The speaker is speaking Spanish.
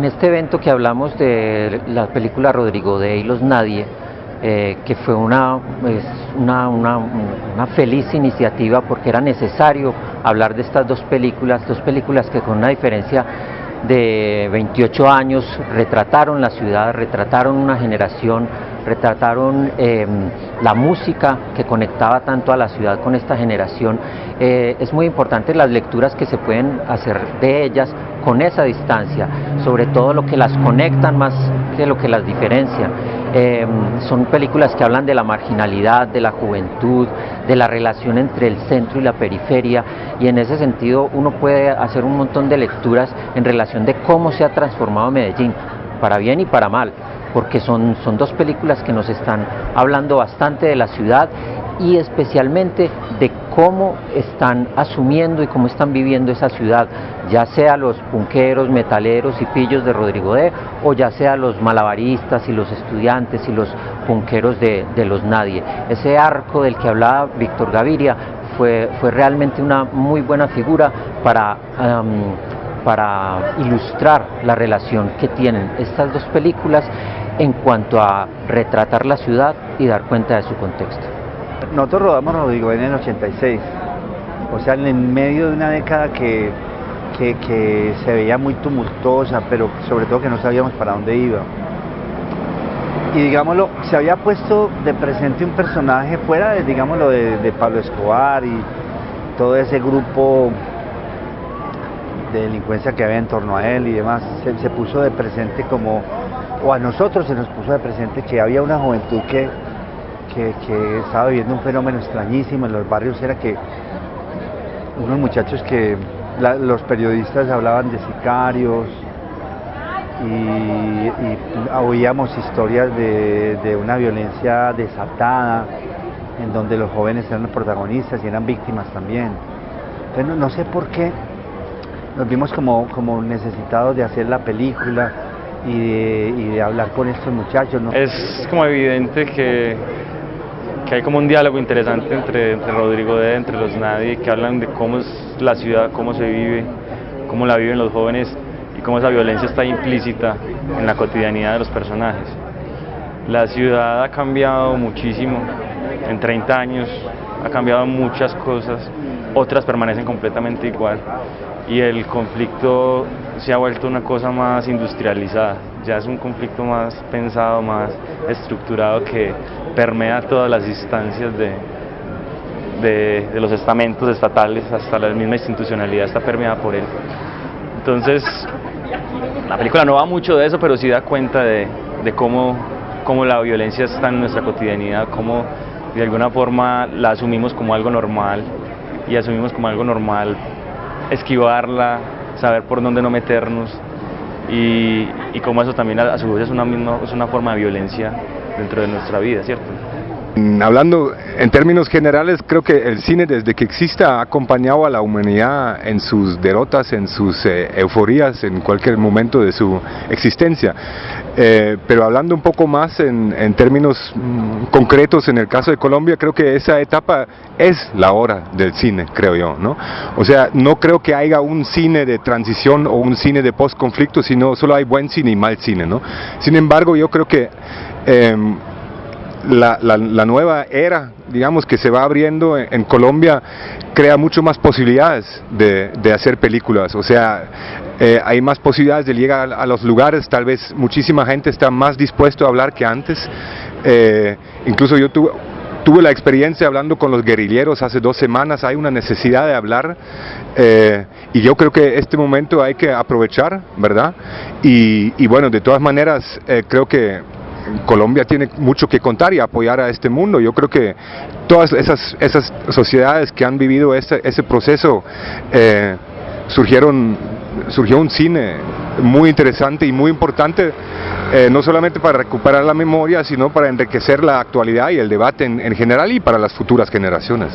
En este evento que hablamos de la película Rodrigo D. y Los Nadie, que fue una feliz iniciativa porque era necesario hablar de estas dos películas que con una diferencia de 28 años retrataron la ciudad, retrataron una generación, retrataron la música que conectaba tanto a la ciudad con esta generación. Es muy importante las lecturas que se pueden hacer de ellas con esa distancia, sobre todo lo que las conectan más que lo que las diferencia. Son películas que hablan de la marginalidad, de la juventud, de la relación entre el centro y la periferia, y en ese sentido uno puede hacer un montón de lecturas en relación de cómo se ha transformado Medellín, para bien y para mal, porque son dos películas que nos están hablando bastante de la ciudad y especialmente de cómo están asumiendo y cómo están viviendo esa ciudad, ya sea los punqueros, metaleros y pillos de Rodrigo D, o ya sea los malabaristas y los estudiantes y los punqueros de Los Nadie. Ese arco del que hablaba Víctor Gaviria fue realmente una muy buena figura para ilustrar la relación que tienen estas dos películas en cuanto a retratar la ciudad y dar cuenta de su contexto. Nosotros rodamos Rodrigo en el 86, o sea, en medio de una década que se veía muy tumultuosa, pero sobre todo que no sabíamos para dónde iba. Y digámoslo, se había puesto de presente un personaje fuera de, digámoslo, de Pablo Escobar y todo ese grupo de delincuencia que había en torno a él y demás. Se puso de presente como, o a nosotros se nos puso de presente que había una juventud que estaba viviendo un fenómeno extrañísimo en los barrios. Era que unos muchachos que los periodistas hablaban de sicarios y oíamos historias de una violencia desatada en donde los jóvenes eran los protagonistas y eran víctimas también. Entonces no sé por qué nos vimos como necesitados de hacer la película y de hablar con estos muchachos, ¿no? Es como evidente que hay como un diálogo interesante entre Rodrigo D., entre Los Nadie, que hablan de cómo es la ciudad, cómo se vive, cómo la viven los jóvenes y cómo esa violencia está implícita en la cotidianidad de los personajes. La ciudad ha cambiado muchísimo, en 30 años ha cambiado muchas cosas, otras permanecen completamente igual, y el conflicto se ha vuelto una cosa más industrializada, ya es un conflicto más pensado, más estructurado, que permea todas las instancias de los estamentos estatales, hasta la misma institucionalidad está permeada por él. Entonces, la película no va mucho de eso, pero sí da cuenta de cómo la violencia está en nuestra cotidianidad, cómo de alguna forma la asumimos como algo normal, y asumimos como algo normal esquivarla, saber por dónde no meternos, y cómo eso también a su vez es una forma de violencia dentro de nuestra vida, ¿cierto? Hablando en términos generales, creo que el cine desde que exista ha acompañado a la humanidad en sus derrotas, en sus euforías, en cualquier momento de su existencia. Pero hablando un poco más en términos concretos, en el caso de Colombia, creo que esa etapa es la hora del cine, creo yo, ¿no? O sea, no creo que haya un cine de transición o un cine de post-conflicto, sino solo hay buen cine y mal cine, ¿no? Sin embargo, yo creo que la nueva era, digamos, que se va abriendo en Colombia, crea mucho más posibilidades de hacer películas. O sea, hay más posibilidades de llegar a los lugares, tal vez muchísima gente está más dispuesto a hablar que antes. Incluso yo tuve la experiencia hablando con los guerrilleros hace 2 semanas, hay una necesidad de hablar, y yo creo que este momento hay que aprovechar, ¿verdad? Y bueno, de todas maneras, creo que Colombia tiene mucho que contar y apoyar a este mundo. Yo creo que todas esas sociedades que han vivido ese proceso, surgió un cine muy interesante y muy importante, no solamente para recuperar la memoria, sino para enriquecer la actualidad y el debate en general y para las futuras generaciones.